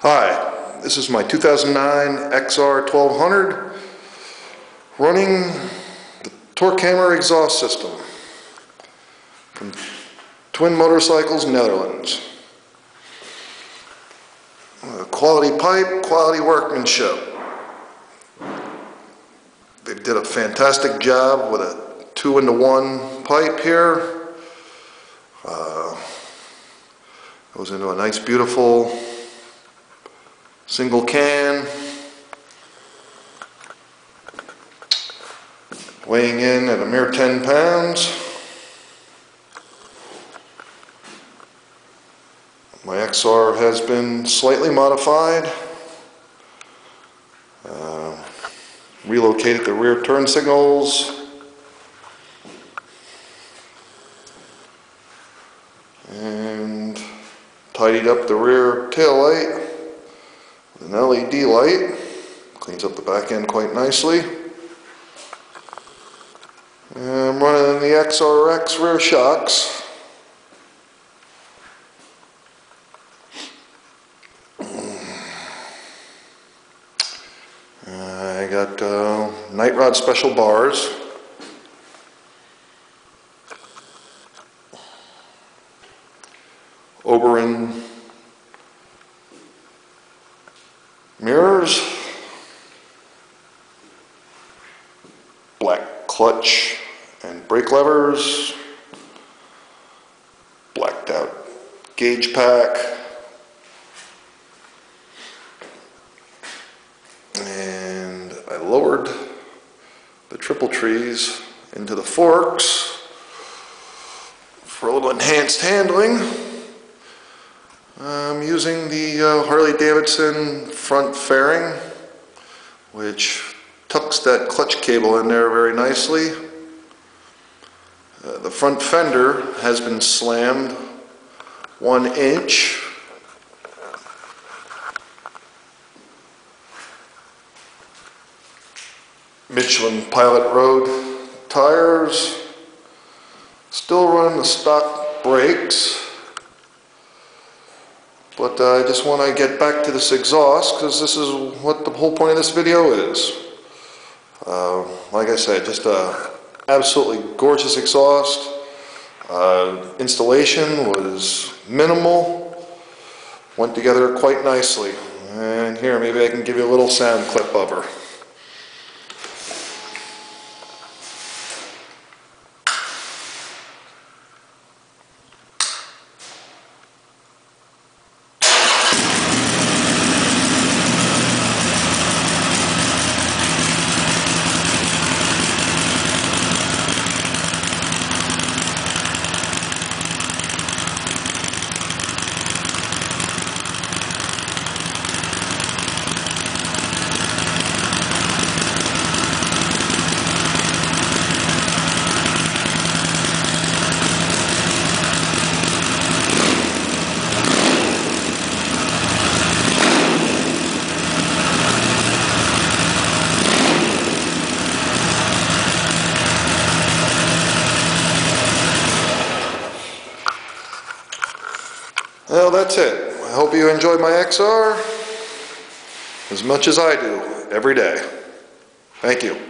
Hi, this is my 2009 XR1200 running the torque hammer exhaust system from Twin Motorcycles, Netherlands. Quality pipe, quality workmanship. They did a fantastic job with a 2-into-1 pipe here. Goes into a nice, beautiful single can, weighing in at a mere 10 pounds. My XR has been slightly modified. Relocated the rear turn signals. And tidied up the rear tail light with an LED light. Cleans up the back end quite nicely. And I'm running the XRX rear shocks. I got night rod special bars. Oberon mirrors, black clutch and brake levers, blacked out gauge pack, and I lowered the triple trees into the forks for a little enhanced handling. I'm using the Harley-Davidson front fairing, which tucks that clutch cable in there very nicely. The front fender has been slammed 1 inch. Michelin Pilot Road tires. Still running the stock brakes. But I just want to get back to this exhaust because this is what the whole point of this video is. Like I said, just a absolutely gorgeous exhaust. Installation was minimal. Went together quite nicely. And here, maybe I can give you a little sound clip of her. Well, that's it. I hope you enjoy my XR as much as I do every day. Thank you.